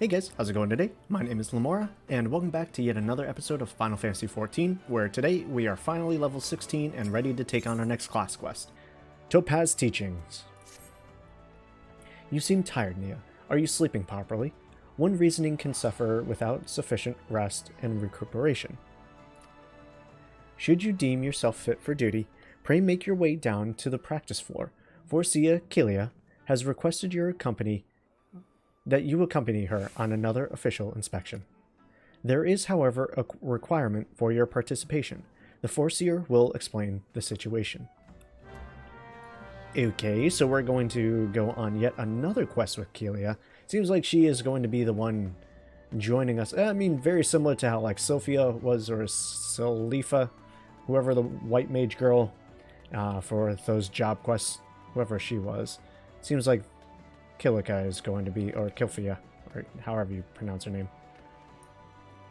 Hey guys, how's it going today? My name is Lamoura, and welcome back to yet another episode of Final Fantasy XIV, where today we are finally level 16 and ready to take on our next class quest, Topaz Teachings. You seem tired, Niah. Are you sleeping properly? One reasoning can suffer without sufficient rest and recuperation. Should you deem yourself fit for duty, pray make your way down to the practice floor. Eorzea has requested that you accompany her on another official inspection. There is, however, a requirement for your participation. The Foreseer will explain the situation. Okay, so we're going to go on yet another quest with Kelia. Seems like she is going to be the one joining us. I mean, very similar to how like Sophia was, or Salifa, whoever the white mage girl for those job quests, whoever she was. Seems like Kilika is going to be, or Kilfia, or however you pronounce her name.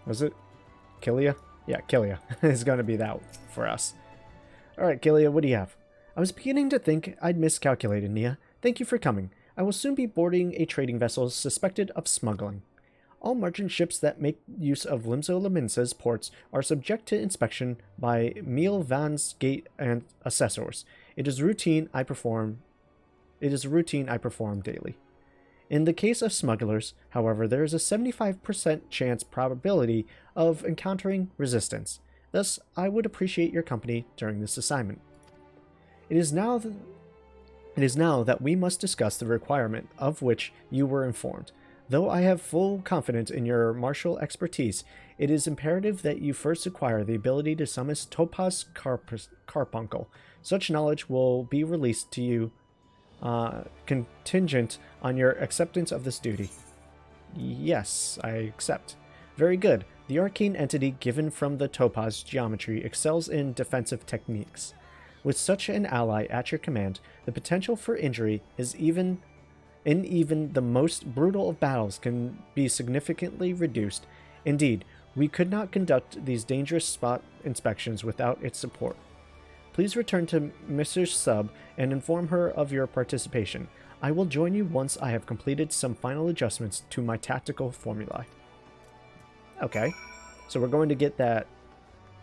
Was it Kilia? Yeah, Kilia is going to be that for us. Alright, Kilia, what do you have? I was beginning to think I'd miscalculated, Niah. Thank you for coming. I will soon be boarding a trading vessel suspected of smuggling. All merchant ships that make use of Limso Laminsa's ports are subject to inspection by Miel Van's Gate and assessors. It is a routine I perform daily. In the case of smugglers, however, there is a 75% chance probability of encountering resistance. Thus, I would appreciate your company during this assignment. It is now that we must discuss the requirement of which you were informed. Though I have full confidence in your martial expertise, it is imperative that you first acquire the ability to summon Topaz Carbuncle. Such knowledge will be released to you contingent on your acceptance of this duty. Yes, I accept. Very good. The arcane entity given from the Topaz geometry excels in defensive techniques. With such an ally at your command, the potential for injury is even the most brutal of battles can be significantly reduced. Indeed, we could not conduct these dangerous spot inspections without its support. Please return to Mrs. Sub and inform her of your participation. I will join you once I have completed some final adjustments to my tactical formulae. Okay, so we're going to get that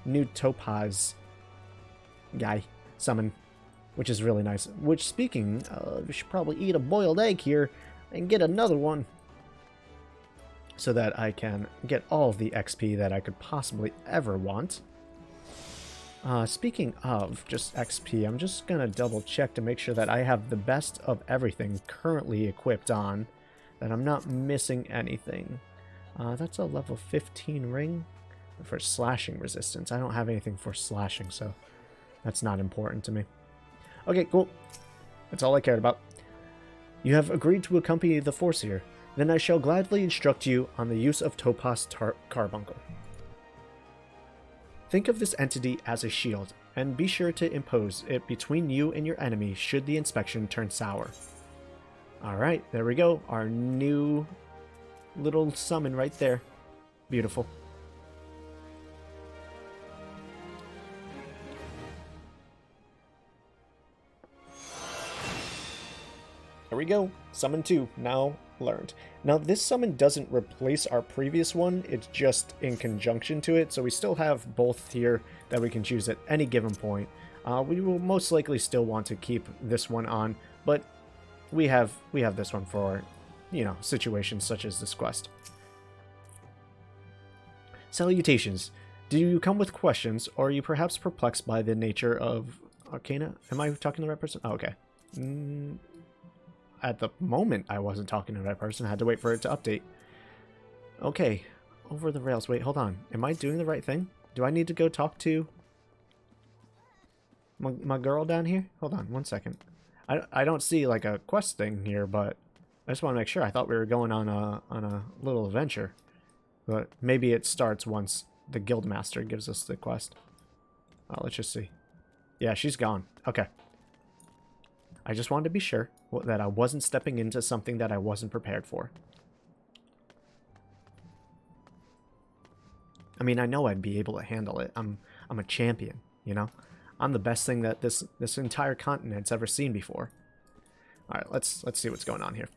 new Topaz guy summon, which is really nice. Which, speaking of, we should probably eat a boiled egg here and get another one so that I can get all of the XP that I could possibly ever want. Speaking of just XP, I'm just gonna double check to make sure that I have the best of everything currently equipped on, that I'm not missing anything. That's a level 15 ring for slashing resistance. I don't have anything for slashing, so that's not important to me. Okay, cool. That's all I cared about. You have agreed to accompany the Foreseer. Then I shall gladly instruct you on the use of Topaz Carbuncle. Think of this entity as a shield, and be sure to impose it between you and your enemy should the inspection turn sour. Alright, there we go. Our new little summon right there. Beautiful. There we go. Summon 2, now learned. Now this summon doesn't replace our previous one, it's just in conjunction to it, so we still have both here that we can choose at any given point. We will most likely still want to keep this one on, but we have this one for, you know, situations such as this quest. Salutations. Do you come with questions, or are you perhaps perplexed by the nature of Arcana? Am I talking to the right person? Oh, okay. At the moment, I wasn't talking to that person. I had to wait for it to update. Okay. Over the rails. Wait, hold on. Am I doing the right thing? Do I need to go talk to my girl down here? Hold on, one second. I don't see, like, a quest thing here, but I just want to make sure. I thought we were going on a little adventure. But maybe it starts once the guildmaster gives us the quest. Let's just see. Yeah, she's gone. Okay. I just wanted to be sure that I wasn't stepping into something that I wasn't prepared for. I mean, I know I'd be able to handle it. I'm a champion, you know? I'm the best thing that this entire continent's ever seen before. Alright, let's see what's going on here.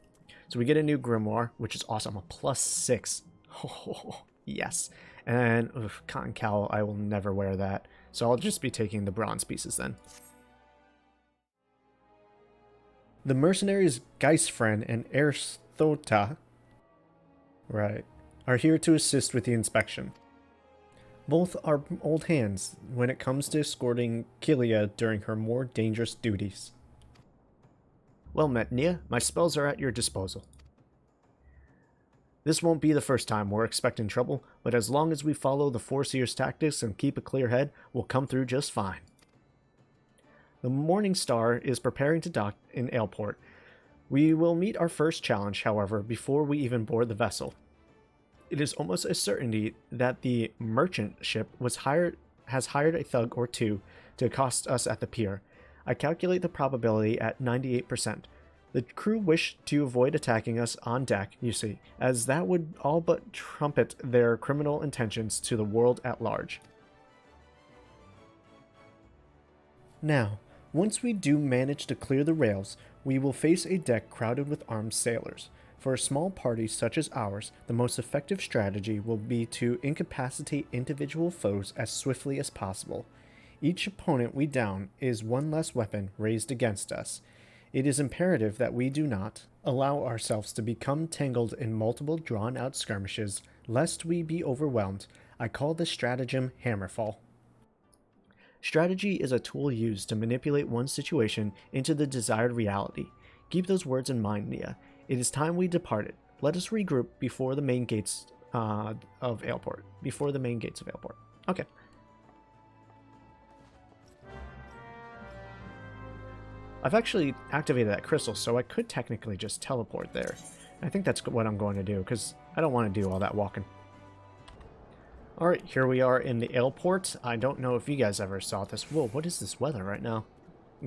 So we get a new grimoire, which is awesome. A +6. Oh, yes. And cotton cowl, I will never wear that. So I'll just be taking the bronze pieces then. The mercenaries Geistfriend and Erzthota, right, are here to assist with the inspection. Both are old hands when it comes to escorting Kilia during her more dangerous duties. Well met, Niah. My spells are at your disposal. This won't be the first time we're expecting trouble, but as long as we follow the Foreseer's tactics and keep a clear head, we'll come through just fine. The Morning Star is preparing to dock in Aleport. We will meet our first challenge, however, before we even board the vessel. It is almost a certainty that the merchant ship has hired a thug or two to accost us at the pier. I calculate the probability at 98%. The crew wish to avoid attacking us on deck, you see, as that would all but trumpet their criminal intentions to the world at large. Now, once we do manage to clear the rails, we will face a deck crowded with armed sailors. For a small party such as ours, the most effective strategy will be to incapacitate individual foes as swiftly as possible. Each opponent we down is one less weapon raised against us. It is imperative that we do not allow ourselves to become tangled in multiple drawn-out skirmishes, lest we be overwhelmed. I call this stratagem Hammerfall. Strategy is a tool used to manipulate one's situation into the desired reality. Keep those words in mind, Niah. It is time we departed. Let us regroup before the main gates of Aleport. Before the main gates of Aleport. Okay. I've actually activated that crystal, so I could technically just teleport there. I think that's what I'm going to do, because I don't want to do all that walking. Alright, here we are in the Aleport. I don't know if you guys ever saw this. Whoa, what is this weather right now?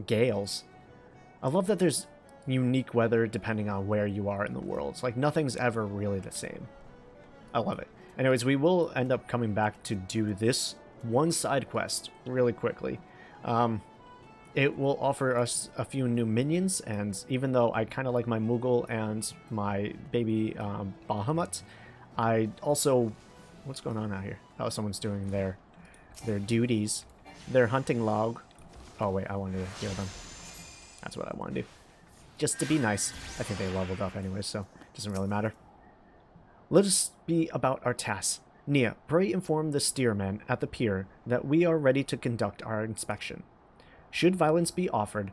Gales. I love that there's unique weather depending on where you are in the world. It's like nothing's ever really the same. I love it. Anyways, we will end up coming back to do this one side quest really quickly. It will offer us a few new minions, and even though I kind of like my Moogle and my baby Bahamut, I also... What's going on out here? Oh, someone's doing their duties. Their hunting log. Oh, wait, I wanted to heal them. That's what I want to do. Just to be nice. I think they leveled up anyway, so it doesn't really matter. Let us be about our tasks. Niah, pray inform the steersman at the pier that we are ready to conduct our inspection. Should violence be offered,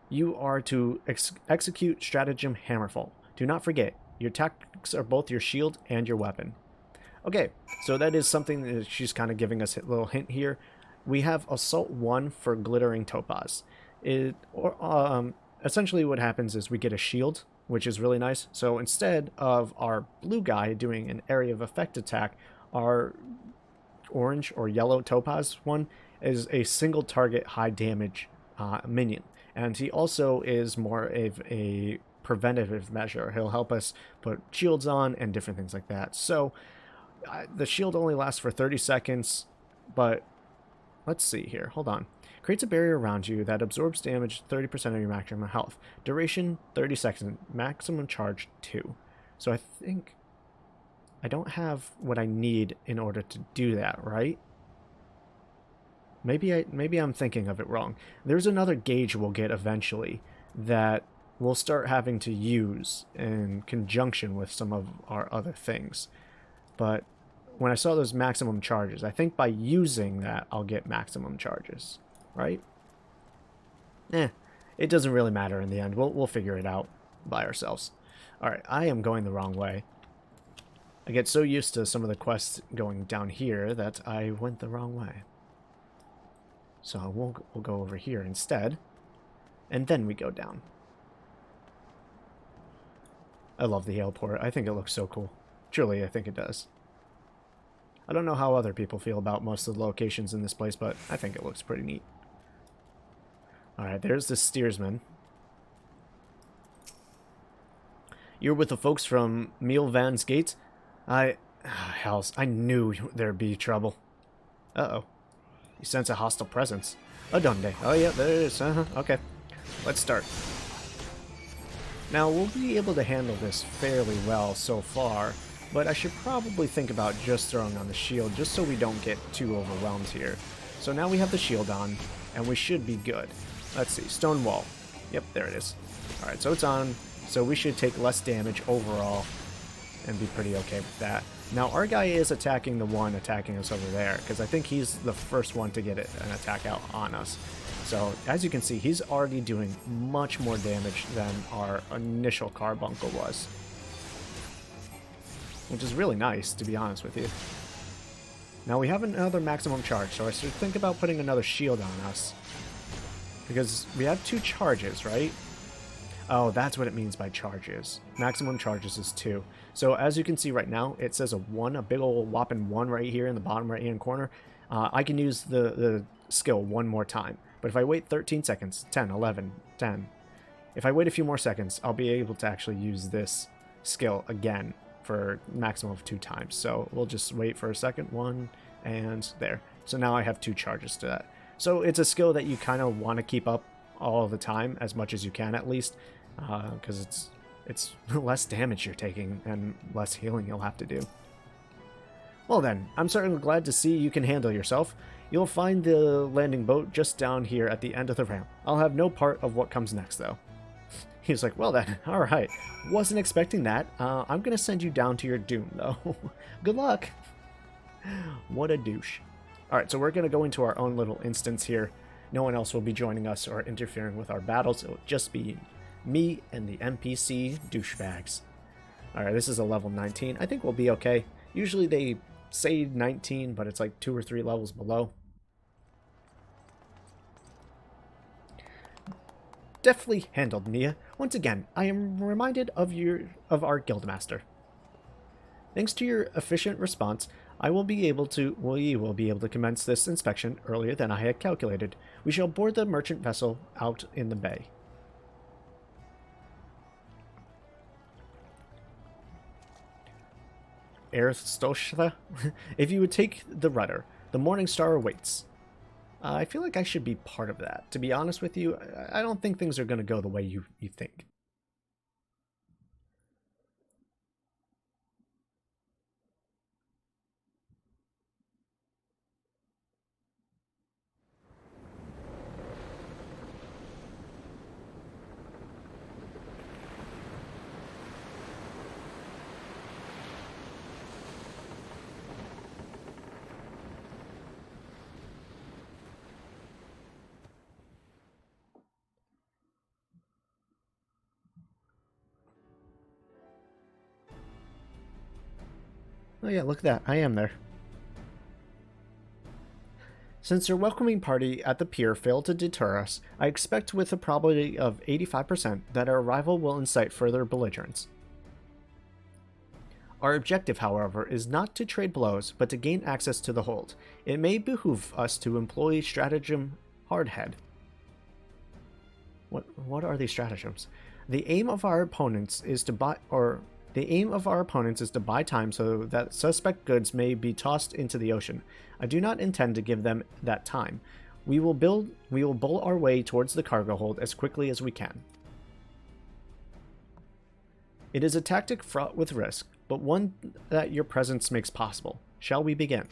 you are to execute stratagem Hammerfall. Do not forget, your tactics are both your shield and your weapon. Okay, so that is something that she's kind of giving us a little hint here. We have Assault 1 for Glittering Topaz. Essentially what happens is we get a shield, which is really nice. So instead of our blue guy doing an area of effect attack, our orange or yellow Topaz one is a single target high damage minion. And he also is more of a preventative measure. He'll help us put shields on and different things like that. So the shield only lasts for 30 seconds, but let's see here. Hold on. Creates a barrier around you that absorbs damage 30% of your maximum health. Duration 30 seconds. Maximum charge 2. So I think I don't have what I need in order to do that, right? Maybe I'm thinking of it wrong. There's another gauge we'll get eventually that we'll start having to use in conjunction with some of our other things. But when I saw those maximum charges, I think by using that, I'll get maximum charges, right? It doesn't really matter in the end. We'll figure it out by ourselves. All right, I am going the wrong way. I get so used to some of the quests going down here that I went the wrong way. So we'll go over here instead, and then we go down. I love the Aleport. I think it looks so cool. Truly, I think it does. I don't know how other people feel about most of the locations in this place, but I think it looks pretty neat. Alright, there's the steersman. You're with the folks from Mielvan's Gate? Hells, I knew there'd be trouble. Uh-oh. You sense a hostile presence. Oh, donde? Oh, yeah, there it is. Okay. Let's start. Now, we'll be able to handle this fairly well so far, but I should probably think about just throwing on the shield just so we don't get too overwhelmed here. So now we have the shield on, and we should be good. Let's see, stone wall. Yep, there it is. Alright, so it's on, so we should take less damage overall and be pretty okay with that. Now, our guy is attacking the one attacking us over there, because I think he's the first one to get an attack out on us. So, as you can see, he's already doing much more damage than our initial carbuncle was. Which is really nice, to be honest with you. Now, we have another maximum charge, so I should think about putting another shield on us. Because we have 2 charges, right? Oh, that's what it means by charges. Maximum charges is 2. So as you can see right now, it says a 1, a big old whopping 1 right here in the bottom right hand corner. I can use the skill one more time. But if I wait 13 seconds, 10, 11, 10. If I wait a few more seconds, I'll be able to actually use this skill again for maximum of 2 times. So we'll just wait for a second, 1, and there. So now I have 2 charges to that. So it's a skill that you kind of want to keep up all the time, as much as you can at least, because it's less damage you're taking and less healing you'll have to do. Well then, I'm certainly glad to see you can handle yourself. You'll find the landing boat just down here at the end of the ramp. I'll have no part of what comes next though. He's like, well then, alright, wasn't expecting that. I'm gonna send you down to your doom though. Good luck! What a douche. Alright, so we're gonna go into our own little instance here. No one else will be joining us or interfering with our battles. It will just be me and the NPC douchebags. Alright, this is a level 19. I think we'll be okay. Usually they say 19, but it's like 2 or 3 levels below. Deftly handled, Niah. Once again, I am reminded of our guildmaster. Thanks to your efficient response, we will be able to commence this inspection earlier than I had calculated. We shall board the merchant vessel out in the bay. Eorzea, if you would take the rudder, the Morning Star awaits. I feel like I should be part of that. To be honest with you, I don't think things are going to go the way you think. Oh yeah, look at that. I am there. Since your welcoming party at the pier failed to deter us, I expect with a probability of 85% that our arrival will incite further belligerence. Our objective, however, is not to trade blows, but to gain access to the hold. It may behoove us to employ stratagem hardhead. What are these stratagems? The aim of our opponents is to buy time so that suspect goods may be tossed into the ocean. I do not intend to give them that time. We will bowl our way towards the cargo hold as quickly as we can. It is a tactic fraught with risk, but one that your presence makes possible. Shall we begin?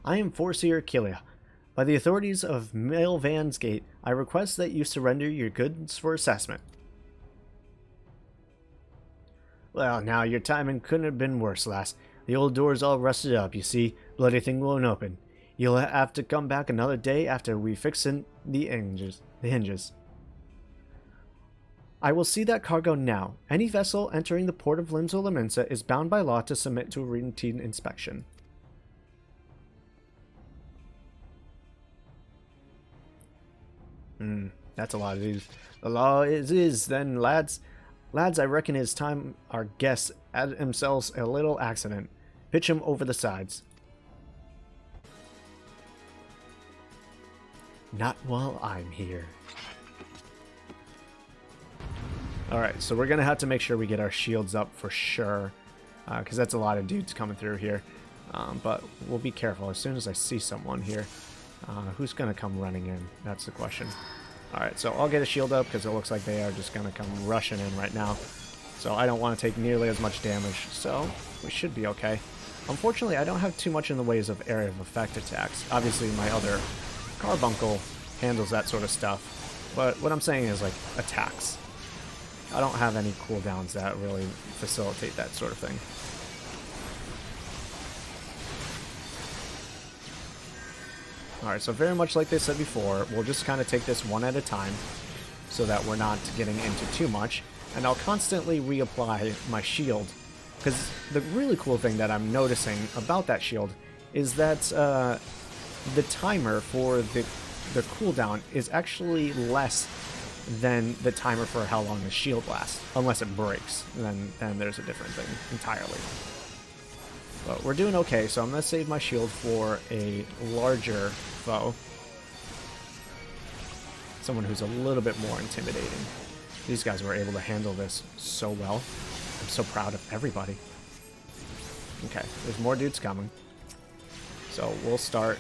I am Foreseer Kilia. By the authorities of Mailvan's Gate, I request that you surrender your goods for assessment. Well, now, your timing couldn't have been worse, lass. The old door's all rusted up, you see. Bloody thing won't open. You'll have to come back another day after we fix in the hinges. I will see that cargo now. Any vessel entering the port of Limsa is bound by law to submit to a routine inspection. That's a lot of these. The law is then, lads. Lads, I reckon it's time our guests added themselves a little accident. Pitch him over the sides. Not while I'm here. Alright, so we're going to have to make sure we get our shields up for sure. Because that's a lot of dudes coming through here. But we'll be careful. As soon as I see someone here, who's going to come running in? That's the question. Alright, so I'll get a shield up because it looks like they are just going to come rushing in right now. So I don't want to take nearly as much damage. So we should be okay. Unfortunately, I don't have too much in the ways of area of effect attacks. Obviously, my other carbuncle handles that sort of stuff. But what I'm saying is, like, attacks. I don't have any cooldowns that really facilitate that sort of thing. Alright, so very much like they said before, we'll just kind of take this one at a time so that we're not getting into too much. And I'll constantly reapply my shield. Because the really cool thing that I'm noticing about that shield is that the timer for the cooldown is actually less than the timer for how long the shield lasts. Unless it breaks, then there's a different thing entirely. But we're doing okay, so I'm going to save my shield for a larger foe. Someone who's a little bit more intimidating. These guys were able to handle this so well. I'm so proud of everybody. Okay, there's more dudes coming. So we'll start.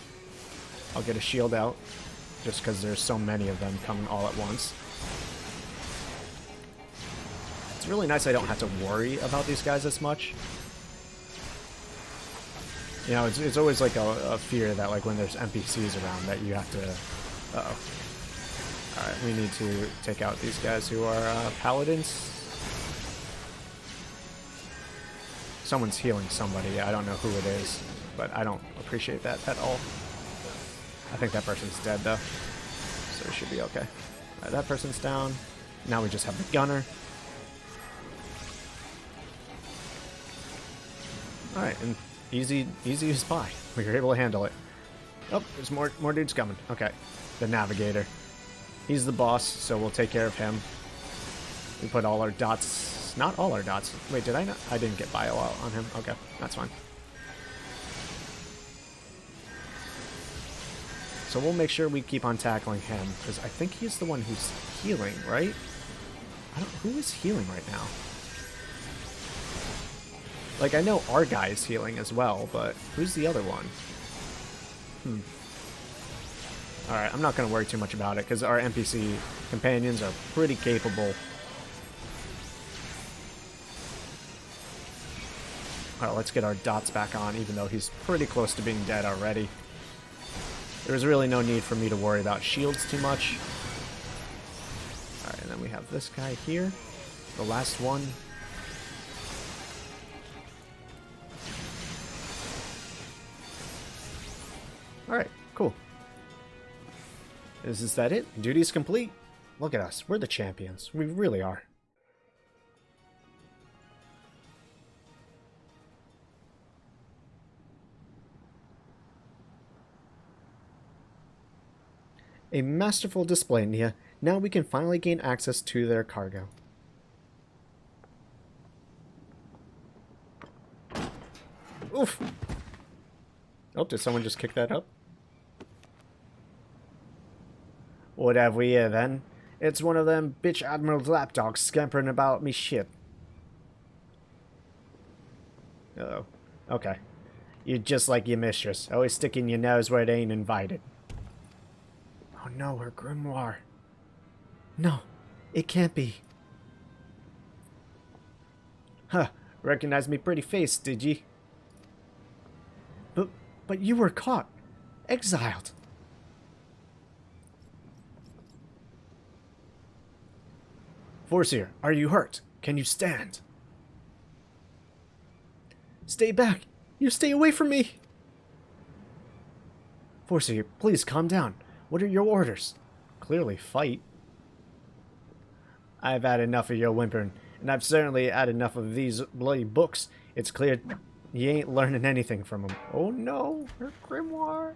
I'll get a shield out, just because there's so many of them coming all at once. It's really nice I don't have to worry about these guys as much. You know, it's always like a fear that, like, when there's NPCs around that you have to... Uh-oh. Alright, we need to take out these guys who are paladins. Someone's healing somebody. I don't know who it is, but I don't appreciate that at all. I think that person's dead, though, so we should be okay. Alright, that person's down. Now we just have the gunner. Alright, and easy as pie. We were able to handle it. Oh, there's more dudes coming. Okay, the navigator. He's the boss, so we'll take care of him. We put all our dots... Not all our dots. Wait, did I not? I didn't get bio out on him. Okay, that's fine. So we'll make sure we keep on tackling him, because I think he's the one who's healing, right? Who is healing right now? Like, I know our guy is healing as well, but who's the other one? Alright, I'm not going to worry too much about it, because our NPC companions are pretty capable. Alright, let's get our dots back on, even though he's pretty close to being dead already. There's really no need for me to worry about shields too much. Alright, and then we have this guy here. The last one. Alright, cool. Is that it? Duty's complete? Look at us. We're the champions. We really are. A masterful display, Niah. Now we can finally gain access to their cargo. Oof! Oh, did someone just kick that up? What have we here, then? It's one of them bitch admiral's lapdogs scampering about me ship. Uh-oh. Okay. You're just like your mistress, always sticking your nose where it ain't invited. Oh no, her grimoire. No, it can't be. Huh, recognized me pretty face, did ye? But you were caught. Exiled. Forseer, are you hurt? Can you stand? Stay back! You stay away from me! Forseer, please calm down. What are your orders? Clearly fight. I've had enough of your whimpering, and I've certainly had enough of these bloody books. It's clear you ain't learning anything from them. Oh no, her grimoire.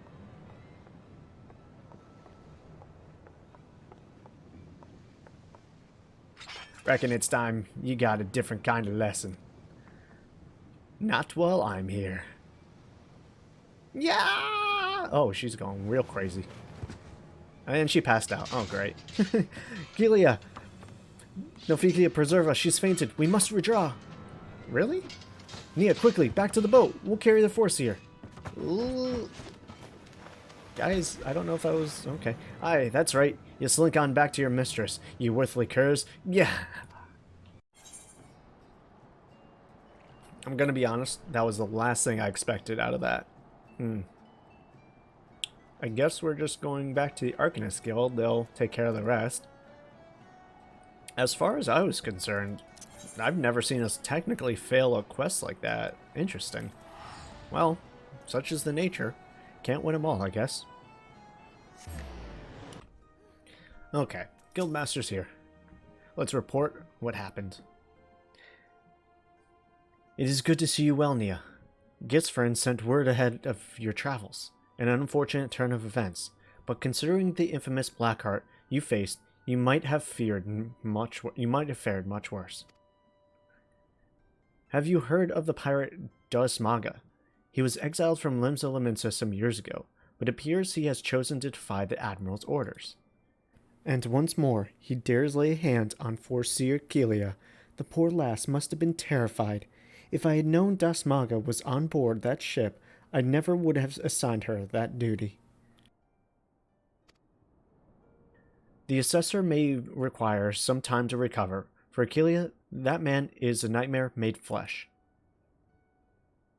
Reckon it's time you got a different kind of lesson. Not while I'm here. Yeah! Oh, she's going real crazy. And she passed out. Oh, great. Gilia! Nofikia, preserve us. She's fainted. We must withdraw. Really? Niah, quickly, back to the boat. We'll carry the force here. Ooh. Guys, I don't know if that was... Okay. Aye, that's right. You slink on back to your mistress, you worthly curs. Yeah! I'm gonna be honest, that was the last thing I expected out of that. I guess we're just going back to the Archanists Guild. They'll take care of the rest. As far as I was concerned, I've never seen us technically fail a quest like that. Interesting. Well, such is the nature. Can't win them all, I guess. Okay, Guildmaster's here. Let's report what happened. It is good to see you well, Niah. Git's friend sent word ahead of your travels. An unfortunate turn of events, but considering the infamous Blackheart you faced, you might have fared much worse. Have you heard of the pirate Dosmaga? He was exiled from Limsa Laminsa some years ago, but it appears he has chosen to defy the Admiral's orders. And once more, he dares lay a hand on Forseer Kilia. The poor lass must have been terrified. If I had known Dosmaga was on board that ship, I never would have assigned her that duty. The assessor may require some time to recover. For Kilia, that man is a nightmare made flesh.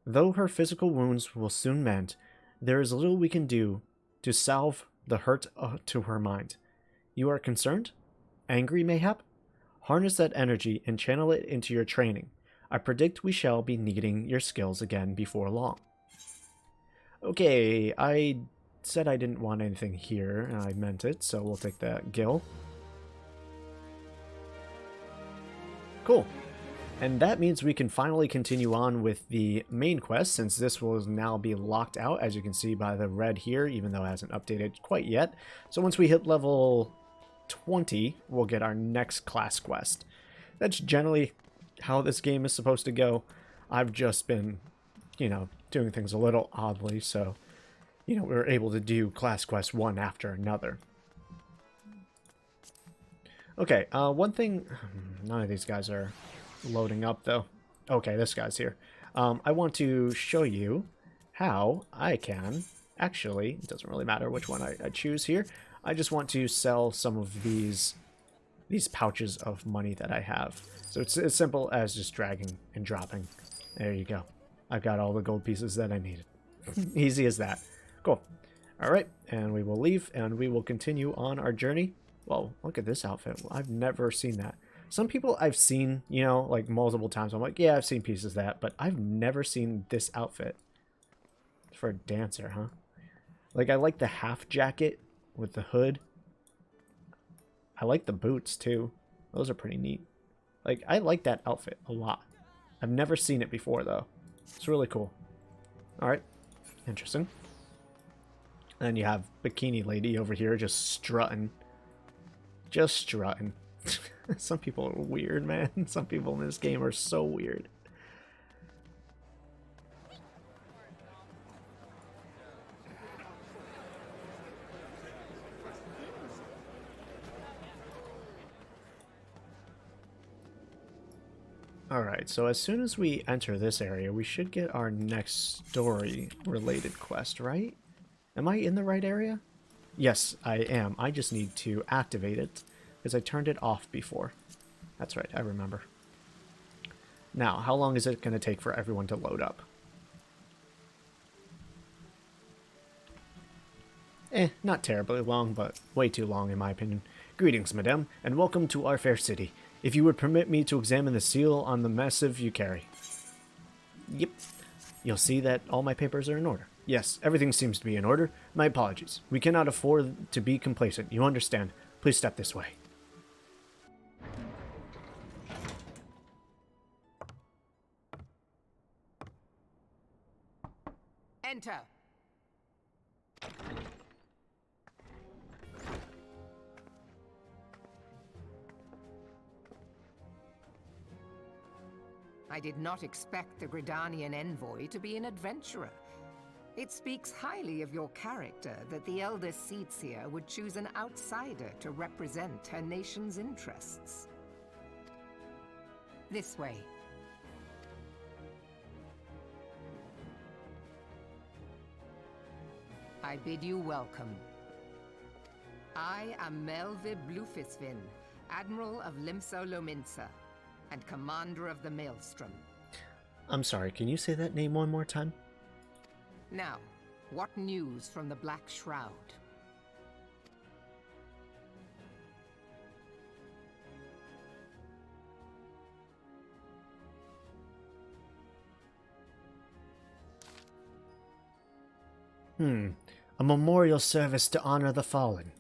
Though her physical wounds will soon mend, there is little we can do to salve the hurt to her mind. You are concerned? Angry, mayhap? Harness that energy and channel it into your training. I predict we shall be needing your skills again before long. Okay, I said I didn't want anything here, and I meant it, so we'll take that Gil. Cool. And that means we can finally continue on with the main quest, since this will now be locked out, as you can see by the red here, even though it hasn't updated quite yet. So once we hit level 20, we'll get our next class quest. That's generally how this game is supposed to go. I've just been, doing things a little oddly, so, we were able to do class quest one after another. Okay, one thing, none of these guys are loading up though. Okay, this guy's here. I want to show you how I can, actually, it doesn't really matter which one I choose here. I just want to sell some of these pouches of money that I have. So it's as simple as just dragging and dropping. There you go. I've got all the gold pieces that I needed. Easy as that. Cool. Alright, and we will leave, and we will continue on our journey. Well, look at this outfit. I've never seen that. Some people I've seen, like multiple times. I'm like, yeah, I've seen pieces of that, but I've never seen this outfit. It's for a dancer, huh? Like, I like the half jacket with the hood. I like the boots, too. Those are pretty neat. Like, I like that outfit a lot. I've never seen it before, though. It's really cool. Alright. Interesting. And then you have Bikini Lady over here just strutting. Just strutting. Some people are weird, man. Some people in this game are so weird. Alright, so as soon as we enter this area, we should get our next story-related quest, right? Am I in the right area? Yes, I am. I just need to activate it, because I turned it off before. That's right, I remember. Now, how long is it going to take for everyone to load up? Not terribly long, but way too long in my opinion. Greetings, madame, and welcome to our fair city. If you would permit me to examine the seal on the missive you carry. Yep. You'll see that all my papers are in order. Yes, everything seems to be in order. My apologies. We cannot afford to be complacent. You understand. Please step this way. Enter. I did not expect the Gridanian Envoy to be an adventurer. It speaks highly of your character that the Elder Seedseer would choose an outsider to represent her nation's interests. This way. I bid you welcome. I am Melvib Blufisvin, Admiral of Limso Lominsa, and Commander of the Maelstrom. I'm sorry, can you say that name one more time? Now, what news from the Black Shroud? A memorial service to honor the fallen.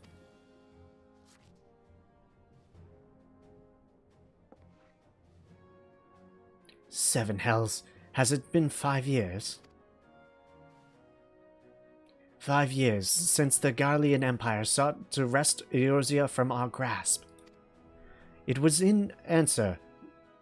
Seven hells. Has it been 5 years? 5 years since the Garlean Empire sought to wrest Eorzea from our grasp. It was in answer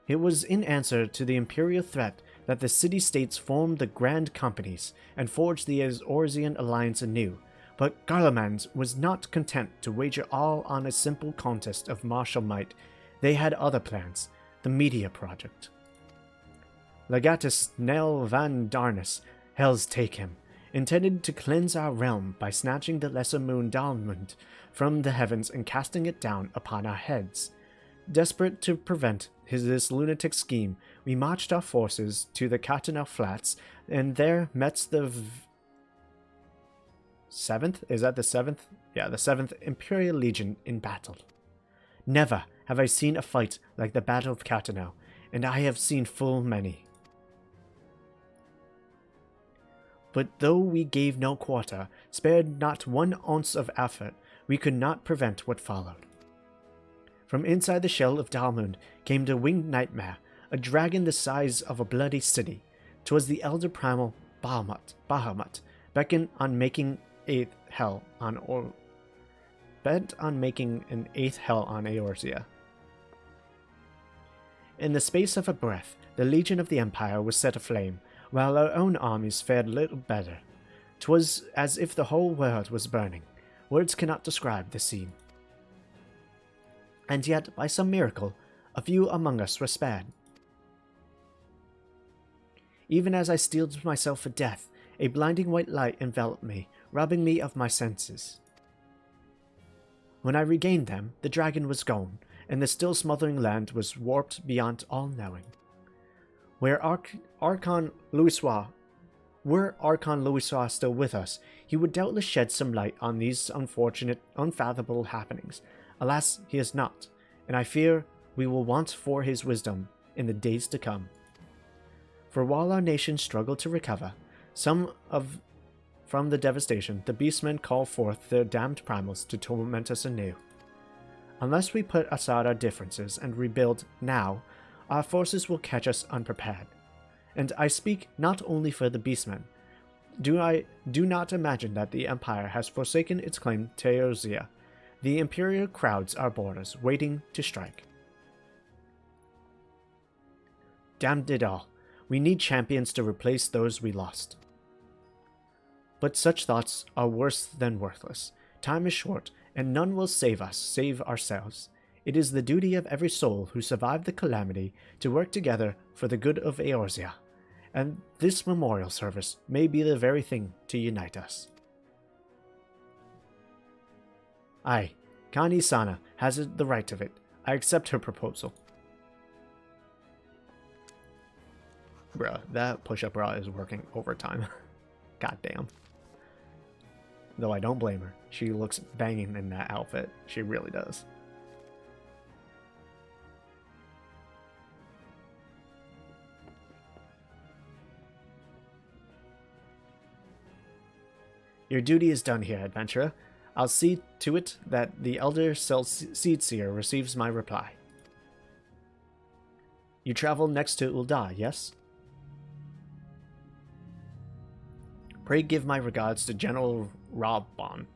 to the imperial threat that the city-states formed the Grand Companies and forged the Eorzean alliance anew, but Garlemald was not content to wager all on a simple contest of martial might. They had other plans, the Media Project. Legatus Nel van Darnus, Hells take him, intended to cleanse our realm by snatching the lesser moon Dalmund from the heavens and casting it down upon our heads. Desperate to prevent this lunatic scheme, we marched our forces to the Catanel Flats, and there met the Seventh? Is that the Seventh? Yeah, the 7th Imperial Legion in battle. Never have I seen a fight like the Battle of Catanel, and I have seen full many. But though we gave no quarter, spared not one ounce of effort, we could not prevent what followed. From inside the shell of Dalmund came the winged nightmare, a dragon the size of a bloody city. 'Twas the elder primal Bahamut, bent on making an eighth hell on Eorzea. In the space of a breath, the Legion of the Empire was set aflame, while our own armies fared little better. 'Twas as if the whole world was burning. Words cannot describe the scene. And yet, by some miracle, a few among us were spared. Even as I steeled myself for death, a blinding white light enveloped me, robbing me of my senses. When I regained them, the dragon was gone, and the still smothering land was warped beyond all knowing. Were Archon Louisoix still with us, he would doubtless shed some light on these unfortunate, unfathomable happenings. Alas, he is not, and I fear we will want for his wisdom in the days to come. For while our nation struggled to recover from the devastation, the beastmen call forth their damned primals to torment us anew. Unless we put aside our differences and rebuild now, our forces will catch us unprepared. And I speak not only for the beastmen. Do not imagine that the Empire has forsaken its claim to Eorzea. The Imperial crowds our borders, waiting to strike. Damned it all. We need champions to replace those we lost. But such thoughts are worse than worthless. Time is short, and none will save ourselves. It is the duty of every soul who survived the calamity to work together for the good of Eorzea, and this memorial service may be the very thing to unite us. Aye, Kani Sana has the right of it. I accept her proposal. Bruh, that push-up bra is working overtime. Goddamn. Though I don't blame her. She looks banging in that outfit. She really does. Your duty is done here, adventurer. I'll see to it that the Elder Seedseer receives my reply. You travel next to Ul'dah, yes? Pray give my regards to General Robon.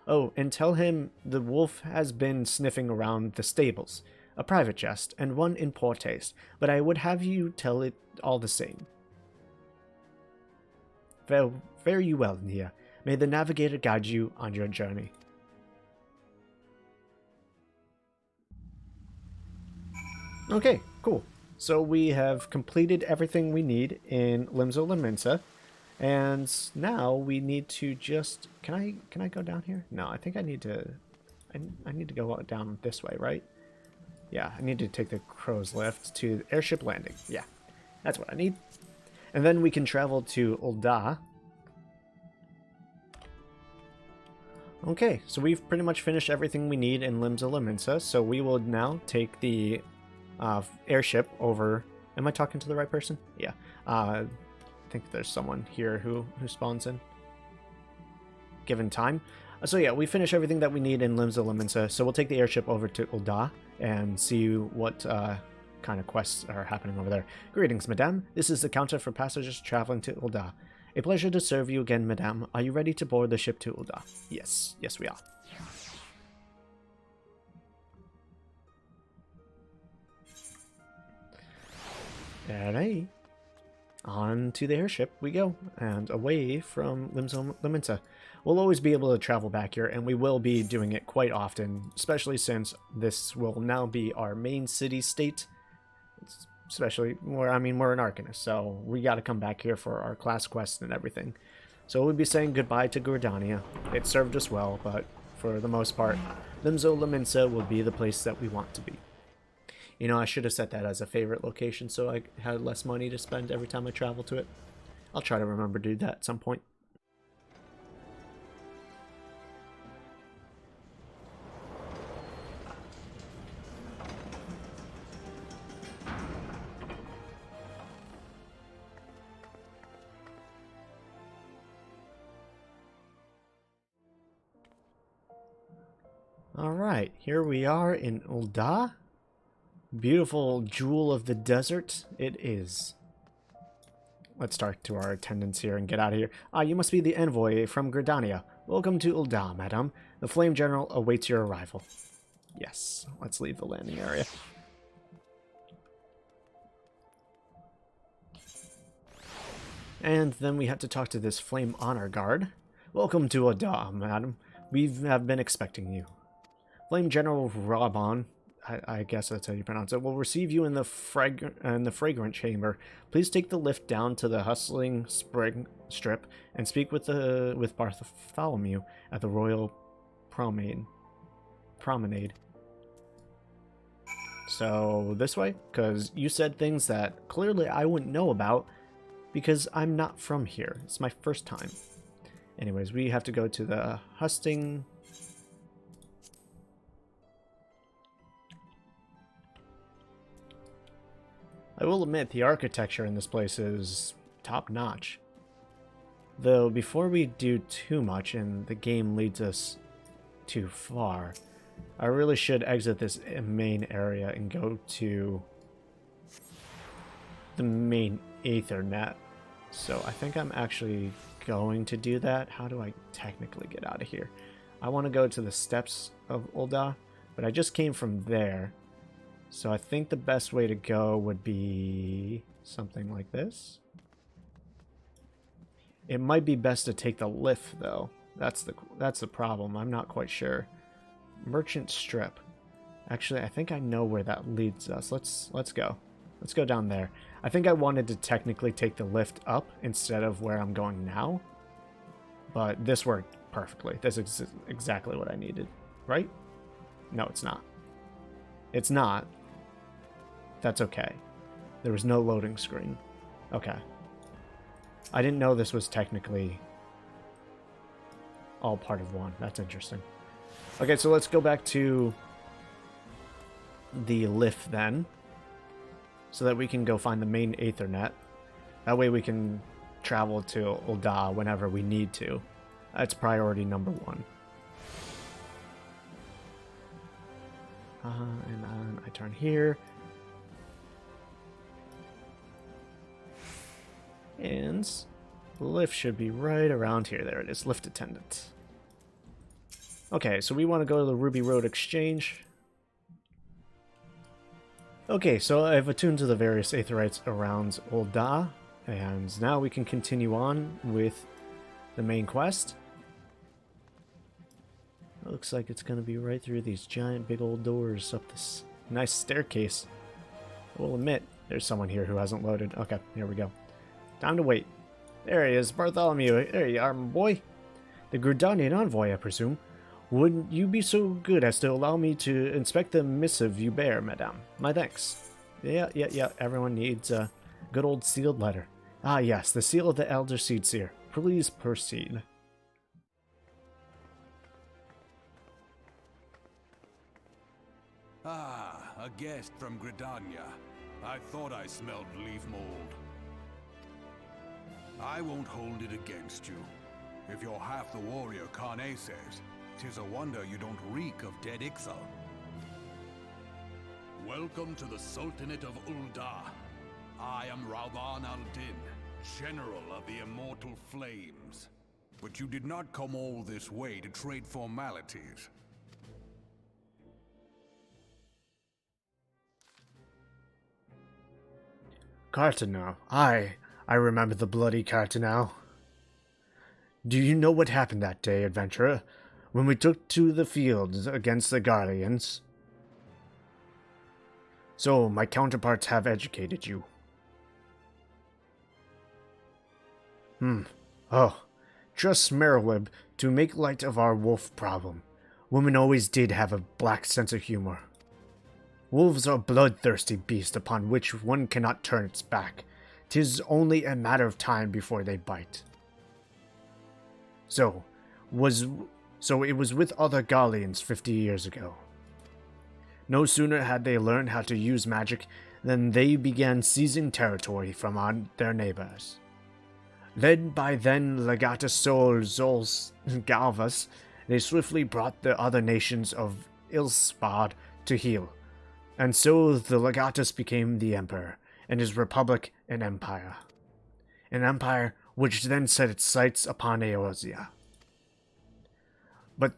Oh, and tell him the wolf has been sniffing around the stables. A private jest, and one in poor taste, but I would have you tell it all the same. Fare you well, Niah. May the navigator guide you on your journey. Okay, cool. So we have completed everything we need in Limzo Laminsa, and now we need to just... Can I go down here? No, I think I need to... I need to go down this way, right? Yeah, I need to take the crow's lift to airship landing. Yeah, that's what I need. And then we can travel to Ul'dah. Okay, so we've pretty much finished everything we need in Limzo Laminsa, so we will now take the airship over... Am I talking to the right person? Yeah. I think there's someone here who spawns in. Given time. So yeah, we finish everything that we need in Limzo Laminsa, so we'll take the airship over to Ul'dah and see what kind of quests are happening over there. Greetings, madame. This is the counter for passengers traveling to Ul'dah. A pleasure to serve you again, madame. Are you ready to board the ship to Ul'dah? Yes. Yes, we are. Alright. On to the airship we go, and away from Limzo Laminsa. We'll always be able to travel back here, and we will be doing it quite often, especially since this will now be our main city-state. Especially, we're an Arcanist, so we gotta come back here for our class quests and everything. So we'll be saying goodbye to Gridania. It served us well, but for the most part, Limzo Laminsa will be the place that we want to be. You know, I should have set that as a favorite location so I had less money to spend every time I travel to it. I'll try to remember to do that at some point. Alright, here we are in Ul'dah. Beautiful jewel of the desert it is. Let's talk to our attendants here and get out of here. You must be the envoy from Gridania. Welcome to Ul'dah, madam. The Flame General awaits your arrival. Yes, let's leave the landing area. And then we have to talk to this Flame Honor Guard. Welcome to Ul'dah, madam. We have been expecting you. Flame General Robon, I guess that's how you pronounce it, will receive you in the fragrant chamber. Please take the lift down to the hustling spring strip and speak with Bartholomew at the Royal Promenade. So this way, because you said things that clearly I wouldn't know about because I'm not from here. It's my first time. Anyways, we have to go to the hustling. I will admit, the architecture in this place is top-notch. Though, before we do too much and the game leads us too far, I really should exit this main area and go to the main Aethernet. So I think I'm actually going to do that. How do I technically get out of here? I want to go to the steps of Ul'dah, but I just came from there. So I think the best way to go would be something like this. It might be best to take the lift, though. That's the problem. I'm not quite sure. Merchant Strip. Actually, I think I know where that leads us. Let's go. Let's go down there. I think I wanted to technically take the lift up instead of where I'm going now. But this worked perfectly. This is exactly what I needed. Right? No, it's not. It's not. That's okay. There was no loading screen. Okay. I didn't know this was technically all part of one. That's interesting. Okay, so let's go back to the lift then, so that we can go find the main Aethernet. That way we can travel to Ul'dah whenever we need to. That's priority number one. And then I turn here. And lift should be right around here. There it is, lift attendant. Okay, so we want to go to the Ruby Road Exchange. Okay, so I've attuned to the various aetherites around Ul'dah, and now we can continue on with the main quest. It looks like it's going to be right through these giant big old doors up this nice staircase. I will admit, there's someone here who hasn't loaded. Okay, here we go. Time to wait. There he is, Bartholomew. There you are, my boy. The Gridanian Envoy, I presume. Would you be so good as to allow me to inspect the missive you bear, madame? My thanks. Yeah, everyone needs a good old sealed letter. Ah, yes, the seal of the Elder Seedseer. Please proceed. Ah, a guest from Gridania. I thought I smelled leaf mold. I won't hold it against you. If you're half the warrior Kane says, 'tis a wonder you don't reek of dead Ixal. Welcome to the Sultanate of Ul'dah. I am Rauban al-Din, General of the Immortal Flames. But you did not come all this way to trade formalities. Cardinal. I remember the bloody Cardinal. Do you know what happened that day, adventurer, when we took to the fields against the Garleans? So, my counterparts have educated you. Oh, trust Merowib to make light of our wolf problem. Women always did have a black sense of humor. Wolves are bloodthirsty beasts upon which one cannot turn its back. 'Tis only a matter of time before they bite. So it was with other Garleans 50 years ago. No sooner had they learned how to use magic than they began seizing territory from their neighbors. Led by then Legatus Sol Zols Galvas, they swiftly brought the other nations of Ilspad to heel. And so the Legatus became the Emperor, and his republic an empire. An empire which then set its sights upon Eorzea. But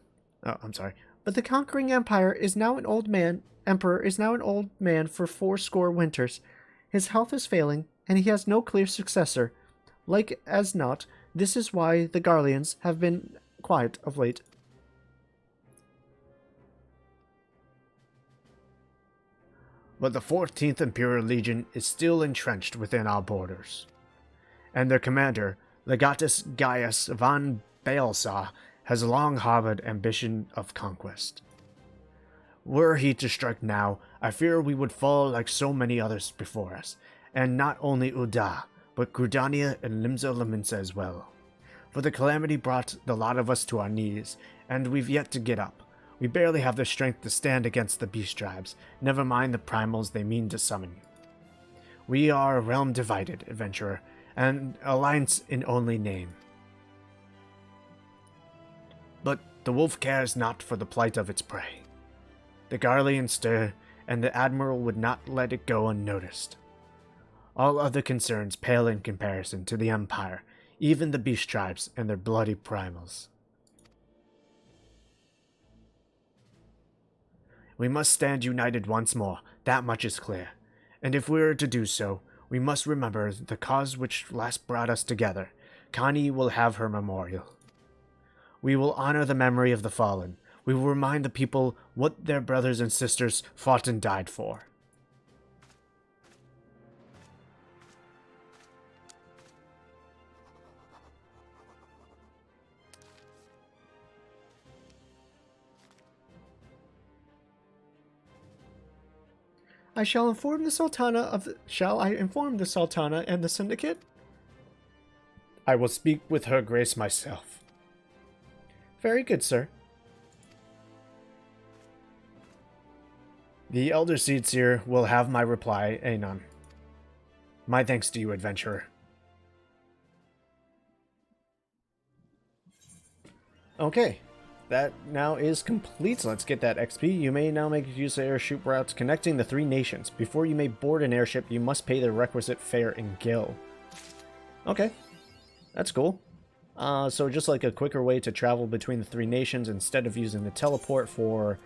the conquering emperor is now an old man for 80 winters. His health is failing, and he has no clear successor. Like as not, this is why the Garleans have been quiet of late. But the 14th Imperial Legion is still entrenched within our borders, and their commander, Legatus Gaius von Baelsar, has long harbored ambition of conquest. Were he to strike now, I fear we would fall like so many others before us, and not only Ul'dah, but Gridania and Limsa Laminsa as well. For the calamity brought the lot of us to our knees, and we've yet to get up. We barely have the strength to stand against the beast tribes, never mind the primals they mean to summon. We are a realm divided, adventurer, an alliance in only name. But the wolf cares not for the plight of its prey. The Garleans stir, and the Admiral would not let it go unnoticed. All other concerns pale in comparison to the Empire, even the beast tribes and their bloody primals. We must stand united once more, that much is clear. And if we are to do so, we must remember the cause which last brought us together. Connie will have her memorial. We will honor the memory of the fallen. We will remind the people what their brothers and sisters fought and died for. Shall I inform the Sultana and the Syndicate? I will speak with her grace myself. Very good, sir. The Elder Seedseer will have my reply anon. My thanks to you, adventurer. Okay. That now is complete. Let's get that XP. You may now make use of airship routes connecting the 3 nations. Before you may board an airship, you must pay the requisite fare in Gil. Okay. That's cool. So just like a quicker way to travel between the three nations instead of using the teleport for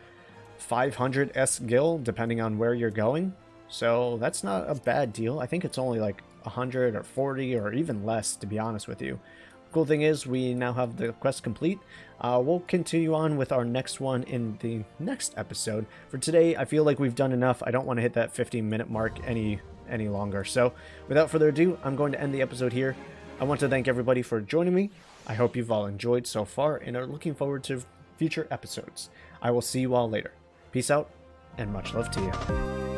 500 S gil, depending on where you're going. So that's not a bad deal. I think it's only like 100 or 40 or even less, to be honest with you. Cool thing is we now have the quest complete. We'll continue on with our next one in the next episode. For today, I feel like we've done enough. I don't want to hit that 15-minute mark any longer. So without further ado, I'm going to end the episode here. I want to thank everybody for joining me. I hope you've all enjoyed so far and are looking forward to future episodes. I will see you all later. Peace out, and much love to you.